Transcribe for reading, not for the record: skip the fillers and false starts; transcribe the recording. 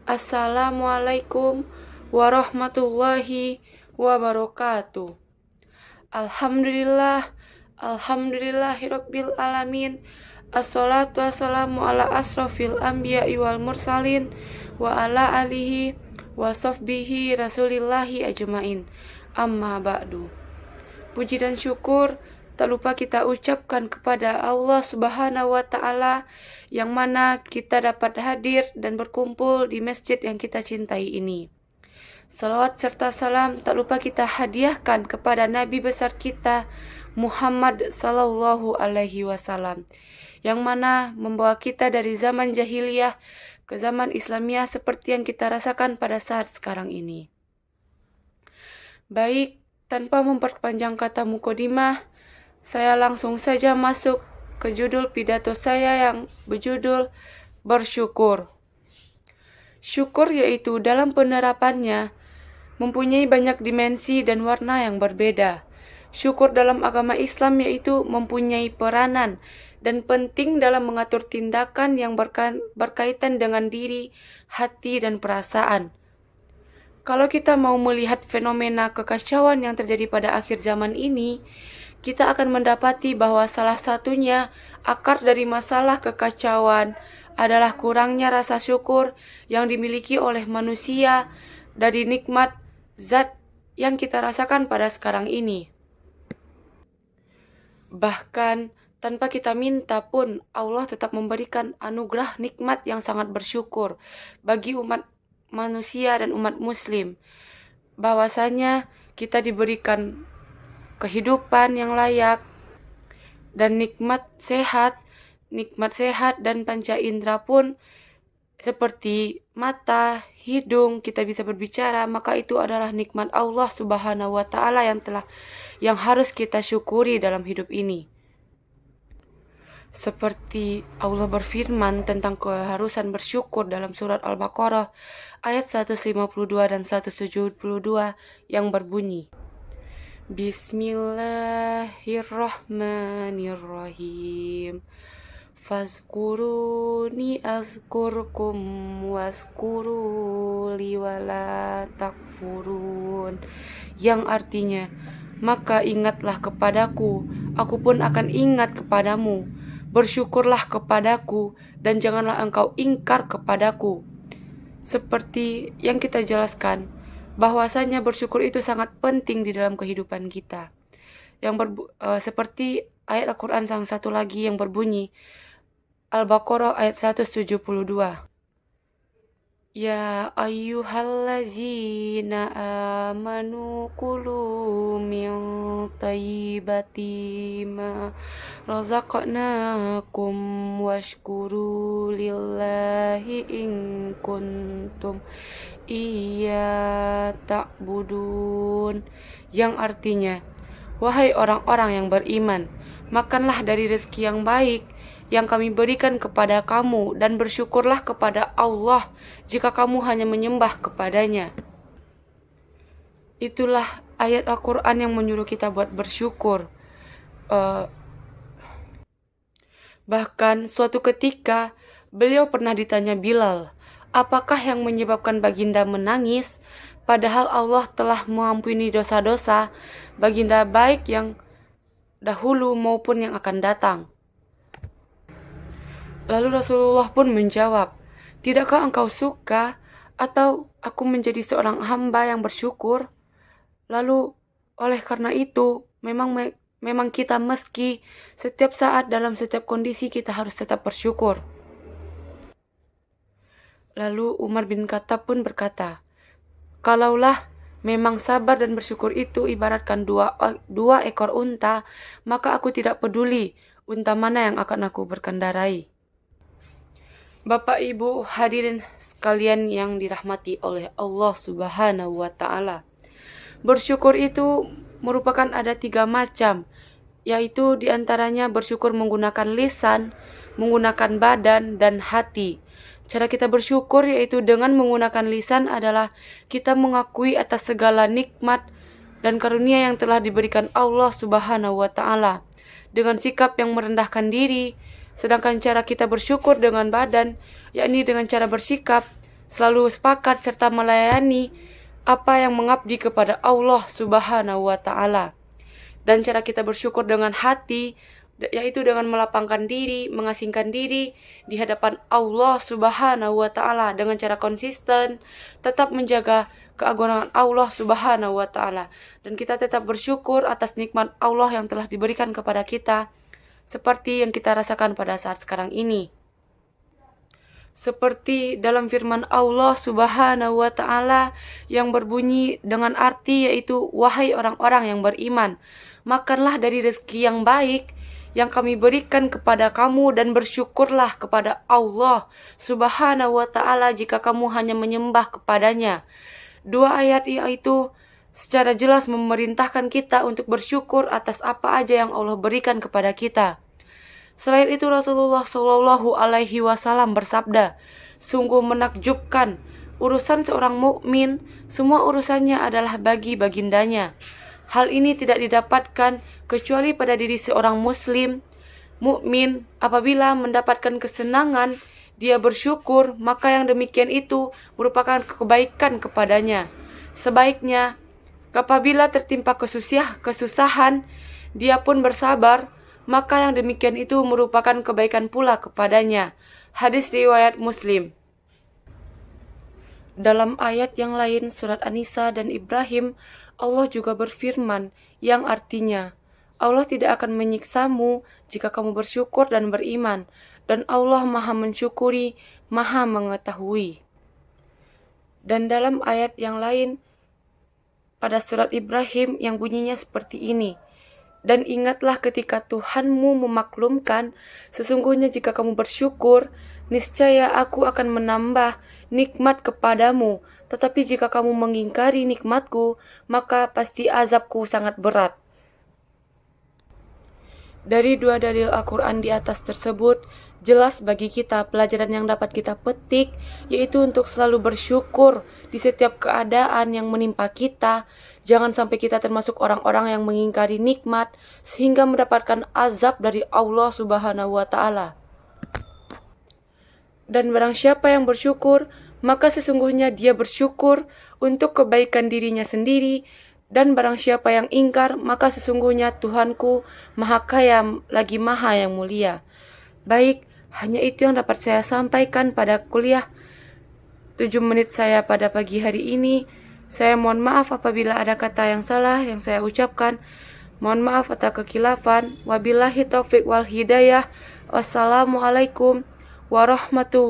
Assalamualaikum warahmatullahi wabarakatuh. Alhamdulillah, alhamdulillahirabbil alamin. Assalatu wassalamu ala asrofil anbiya'i wal mursalin wa ala alihi wa sahbihi rasulillahi ajmain. Amma ba'du. Puji dan syukur tak lupa kita ucapkan kepada Allah Subhanahu wa Ta'ala, yang mana kita dapat hadir dan berkumpul di masjid yang kita cintai ini. Salawat serta salam tak lupa kita hadiahkan kepada Nabi besar kita Muhammad sallallahu alaihi wasallam, yang mana membawa kita dari zaman jahiliyah ke zaman Islamiyah seperti yang kita rasakan pada saat sekarang ini. Baik, tanpa memperpanjang kata mukodimah, saya langsung saja masuk ke judul pidato saya yang berjudul bersyukur. Syukur yaitu dalam penerapannya mempunyai banyak dimensi dan warna yang berbeda. Syukur dalam agama Islam yaitu mempunyai peranan dan penting dalam mengatur tindakan yang berkaitan dengan diri, hati, dan perasaan. Kalau kita mau melihat fenomena kekacauan yang terjadi pada akhir zaman ini, kita akan mendapati bahwa salah satunya akar dari masalah kekacauan adalah kurangnya rasa syukur yang dimiliki oleh manusia dari nikmat zat yang kita rasakan pada sekarang ini. Bahkan tanpa kita minta pun Allah tetap memberikan anugerah nikmat yang sangat bersyukur bagi umat manusia dan umat muslim, bahwasanya kita diberikan kehidupan yang layak dan nikmat sehat dan panca indera pun seperti mata, hidung, kita bisa berbicara, maka itu adalah nikmat Allah Subhanahu wa Ta'ala yang harus kita syukuri dalam hidup ini. Seperti Allah berfirman tentang keharusan bersyukur dalam surat Al-Baqarah ayat 152 dan 172 yang berbunyi, Bismillahirrahmanirrahim. Fazkuruni azkurkum wazkuru li wala takfurun, yang artinya, maka ingatlah kepadaku, aku pun akan ingat kepadamu. Bersyukurlah kepadaku dan janganlah engkau ingkar kepadaku. Seperti yang kita jelaskan, bahwasanya bersyukur itu sangat penting di dalam kehidupan kita. Seperti ayat Al-Quran yang satu lagi yang berbunyi, Al-Baqarah ayat 172. Ya ayyuhallazina amanu kulu min tayyibati ma razaqnakum washkuru lillahi in kuntum iya ta'budun, yang artinya, wahai orang-orang yang beriman, makanlah dari rezeki yang baik yang kami berikan kepada kamu dan bersyukurlah kepada Allah jika kamu hanya menyembah kepadanya. Itulah ayat Al-Quran yang menyuruh kita buat bersyukur. Bahkan suatu ketika beliau pernah ditanya Bilal, apakah yang menyebabkan baginda menangis, padahal Allah telah mengampuni dosa-dosa baginda baik yang dahulu maupun yang akan datang. Lalu Rasulullah pun menjawab, tidakkah engkau suka atau aku menjadi seorang hamba yang bersyukur? Lalu oleh karena itu memang kita meski setiap saat dalam setiap kondisi kita harus tetap bersyukur. Lalu Umar bin Khattab pun berkata, kalaulah memang sabar dan bersyukur itu ibaratkan dua ekor unta, maka aku tidak peduli unta mana yang akan aku berkendarai. Bapak Ibu hadirin sekalian yang dirahmati oleh Allah Subhanahu wa Ta'ala, bersyukur itu merupakan ada 3 macam, yaitu diantaranya bersyukur menggunakan lisan, menggunakan badan, dan hati. Cara kita bersyukur yaitu dengan menggunakan lisan adalah kita mengakui atas segala nikmat dan karunia yang telah diberikan Allah Subhanahu wa Ta'ala dengan sikap yang merendahkan diri. Sedangkan cara kita bersyukur dengan badan, yakni dengan cara bersikap selalu sepakat serta melayani apa yang mengabdi kepada Allah Subhanahu wa Ta'ala. Dan cara kita bersyukur dengan hati, yaitu dengan melapangkan diri, mengasingkan diri di hadapan Allah Subhanahu wa Ta'ala dengan cara konsisten, tetap menjaga keagungan Allah Subhanahu wa Ta'ala, dan kita tetap bersyukur atas nikmat Allah yang telah diberikan kepada kita, seperti yang kita rasakan pada saat sekarang ini. Seperti dalam firman Allah Subhanahu wa Ta'ala yang berbunyi dengan arti yaitu, wahai orang-orang yang beriman, makanlah dari rezeki yang baik yang kami berikan kepada kamu dan bersyukurlah kepada Allah Subhanahu wa Ta'ala jika kamu hanya menyembah kepadanya. Dua ayat itu secara jelas memerintahkan kita untuk bersyukur atas apa aja yang Allah berikan kepada kita. Selain itu, Rasulullah Shallallahu Alaihi Wasallam bersabda, sungguh menakjubkan urusan seorang mukmin, semua urusannya adalah bagi bagindanya. Hal ini tidak didapatkan kecuali pada diri seorang muslim mukmin. Apabila mendapatkan kesenangan, dia bersyukur, maka yang demikian itu merupakan kebaikan kepadanya. Sebaiknya, apabila tertimpa kesusahan, dia pun bersabar, maka yang demikian itu merupakan kebaikan pula kepadanya. Hadis riwayat Muslim. Dalam ayat yang lain, surat An-Nisa dan Ibrahim, Allah juga berfirman yang artinya, Allah tidak akan menyiksamu jika kamu bersyukur dan beriman, dan Allah maha mensyukuri, maha mengetahui. Dan dalam ayat yang lain, pada surat Ibrahim yang bunyinya seperti ini, dan ingatlah ketika Tuhanmu memaklumkan, sesungguhnya jika kamu bersyukur, niscaya aku akan menambah nikmat kepadamu, tetapi jika kamu mengingkari nikmatku, maka pasti azabku sangat berat. Dari dua dalil Al-Quran di atas tersebut, jelas bagi kita pelajaran yang dapat kita petik, yaitu untuk selalu bersyukur di setiap keadaan yang menimpa kita. Jangan sampai kita termasuk orang-orang yang mengingkari nikmat, sehingga mendapatkan azab dari Allah Subhanahu wa Ta'ala. Dan barang siapa yang bersyukur, maka sesungguhnya dia bersyukur untuk kebaikan dirinya sendiri. Dan barang siapa yang ingkar, maka sesungguhnya Tuhanku maha kaya lagi maha yang mulia. Baik, hanya itu yang dapat saya sampaikan pada kuliah 7 menit saya pada pagi hari ini. Saya mohon maaf apabila ada kata yang salah yang saya ucapkan. Mohon maaf atas kekilafan. Wabillahi taufiq wal hidayah. Wassalamualaikum warahmatullahi wabarakatuh.